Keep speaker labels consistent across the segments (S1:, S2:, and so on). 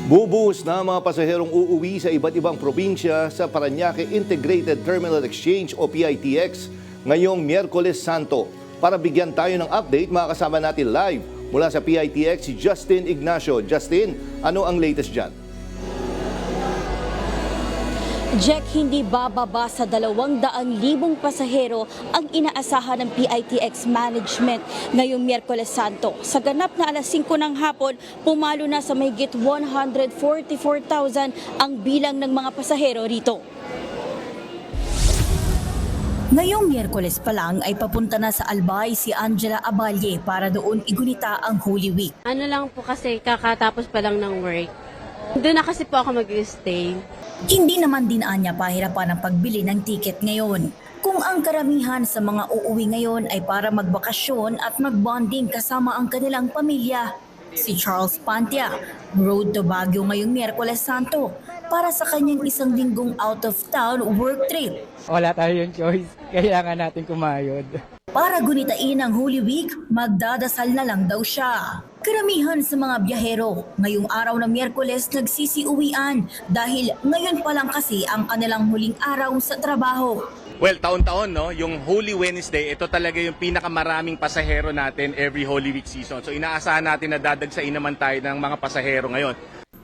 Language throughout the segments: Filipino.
S1: Bubuhos na ang mga pasaherong uuwi sa iba't ibang probinsya sa Parañaque Integrated Terminal Exchange o PITX ngayong Miyerkules Santo. Para bigyan tayo ng update, makakasama natin live mula sa PITX si Justin Ignacio. Justin, ano ang latest dyan?
S2: Jack, hindi bababa sa 200,000 pasahero ang inaasahan ng PITX Management ngayong Miyerkules Santo. Sa ganap na alas 5 ng hapon, pumalo na sa mahigit 144,000 ang bilang ng mga pasahero rito. Ngayong Miyerkules pa lang ay papunta na sa Albay si Angela Aballe para doon igunita ang Holy Week.
S3: Ano lang po kasi kakatapos pa lang ng work. Doon na kasi po ako mag-stay.
S2: Hindi naman din anya pahirapan ang pagbili ng tiket ngayon. Kung ang karamihan sa mga uuwi ngayon ay para magbakasyon at magbonding kasama ang kanilang pamilya. Si Charles Pantia, road to Baguio ngayong Miyerkules Santo para sa kanyang isang linggong out-of-town work trip.
S4: Wala tayong choice, kailangan natin kumayod.
S2: Para gunitain ang Holy Week, magdadasal na lang daw siya. Karamihan sa mga biyahero, ngayong araw ng Miyerkules nagsisiuwian dahil ngayon pa lang kasi ang kanilang huling araw sa trabaho.
S5: Well, taon-taon, no? Yung Holy Wednesday, ito talaga yung pinakamaraming pasahero natin every Holy Week season. So inaasahan natin na dadagsain naman tayo ng mga pasahero ngayon.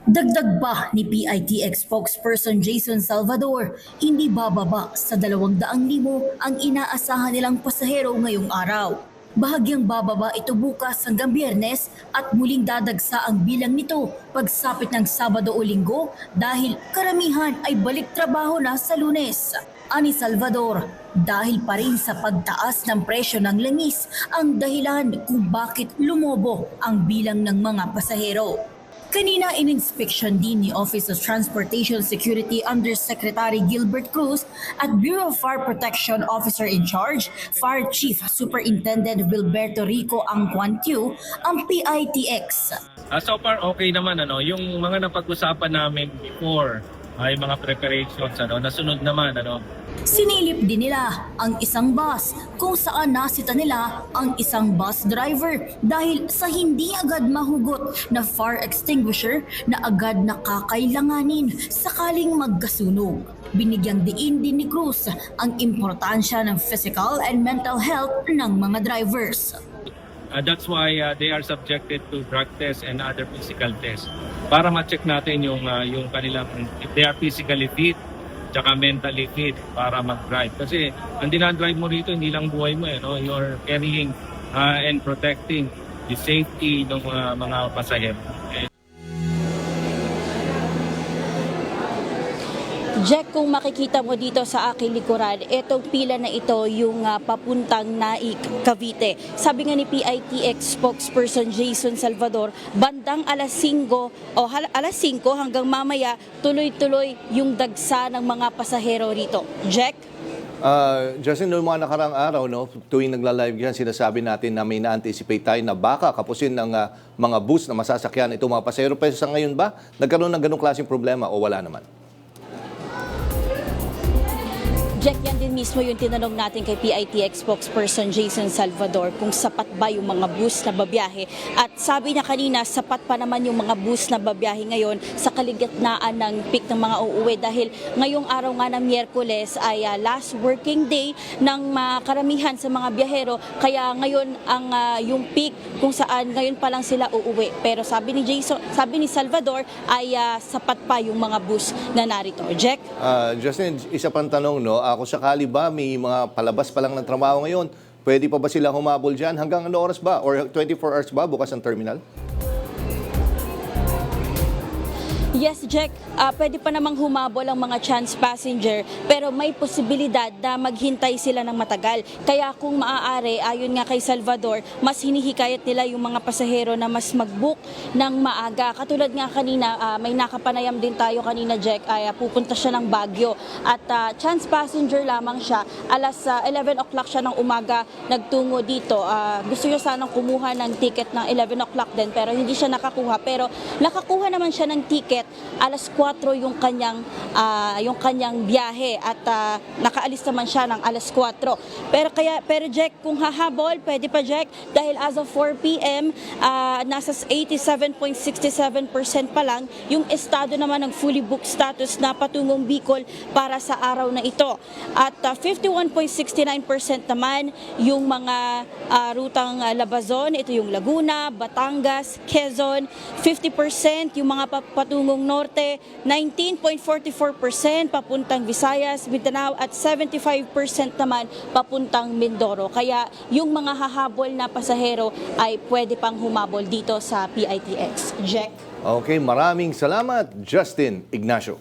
S2: Dagdag pa ni PITX spokesperson Jason Salvador, hindi bababa sa 200,000 ang inaasahan nilang pasahero ngayong araw. Bahagyang bababa ito bukas hanggang Biyernes at muling dadagsa ang bilang nito pagsapit ng Sabado o Linggo dahil karamihan ay balik trabaho na sa Lunes. Ani Salvador, dahil pa rin sa pagtaas ng presyo ng langis ang dahilan kung bakit lumobo ang bilang ng mga pasahero. Kanina in-inspection din ni Office of Transportation Security Undersecretary Gilbert Cruz at Bureau of Fire Protection Officer in Charge, Fire Chief Superintendent Wilberto Rico Angquantiu, ang PITX.
S6: So far okay naman yung mga napag-usapan namin before ay mga preparations nasunod naman
S2: Sinilip din nila ang isang bus kung saan nasita nila ang isang bus driver dahil sa hindi agad mahugot na fire extinguisher na agad nakakailanganin sakaling magkasunog. Binigyang diin din ni Cruz ang importansya ng physical and mental health ng mga drivers.
S6: That's why they are subjected to drug tests and other physical tests para ma-check natin yung kanilang if they are physically fit tsaka mentally fit para mag-drive. Kasi ang dinadrive mo rito, hindi lang buhay mo, you're carrying and protecting the safety ng mga pasahero.
S2: Jack, kung makikita mo dito sa aking likuran, itong pila na ito yung papuntang Naik, Cavite. Sabi nga ni PITX spokesperson Jason Salvador, bandang alas 5 hanggang mamaya, tuloy-tuloy yung dagsa ng mga pasahero rito. Jack?
S1: Justin, noong mga nakarang araw, tuwing nagla-live yan, sinasabi natin na may na-anticipate tayo na baka kapusin ng mga bus na masasakyan itong mga pasahero. Pero sa ngayon ba, nagkaroon ng ganong klaseng problema o wala naman?
S2: Jack, yan din mismo yung tinanong natin kay PITX spokesperson Jason Salvador kung sapat ba yung mga bus na babiyahe. At sabi niya kanina, sapat pa naman yung mga bus na babiyahe ngayon sa kaligitnaan ng peak ng mga uuwi dahil ngayong araw nga ng Miyerkules ay last working day ng karamihan sa mga biyahero. Kaya ngayon ang yung peak kung saan ngayon pa lang sila uuwi. Pero sabi ni Salvador ay sapat pa yung mga bus na narito. Jack?
S1: Justin, isa pang tanong, kung sakali ba may mga palabas pa lang ng trabaho ngayon, pwede pa ba sila humabol dyan? Hanggang ano oras ba? Or 24 hours ba bukas ang terminal?
S2: Yes, Jack, pwede pa namang humabol ang mga chance passenger pero may posibilidad na maghintay sila ng matagal. Kaya kung maaari, ayon nga kay Salvador, mas hinihikayat nila yung mga pasahero na mas mag-book ng maaga. Katulad nga kanina, may nakapanayam din tayo kanina, Jack, ay pupunta siya ng Baguio. At chance passenger lamang siya. Alas 11 o'clock siya ng umaga nagtungo dito. Gusto niya sanang kumuha ng ticket ng 11 o'clock din pero hindi siya nakakuha. Pero nakakuha naman siya ng ticket
S7: Jack, alas 4 yung kanyang biyahe at nakaalis naman siya ng alas 4. Pero Jack, kung hahabol, pwede pa Jack, dahil as of 4 p.m. Nasa 87.67% pa lang yung estado naman ng fully booked status na patungong Bicol para sa araw na ito. At 51.69% naman yung mga rutang Labazon, ito yung Laguna, Batangas, Quezon, 50% yung mga patungong Norte, 19.44% papuntang Visayas, Mindanao at 75% naman papuntang Mindoro. Kaya yung mga hahabol na pasahero ay pwede pang humabol dito sa PITX. Jack?
S1: Okay, maraming salamat, Justin Ignacio.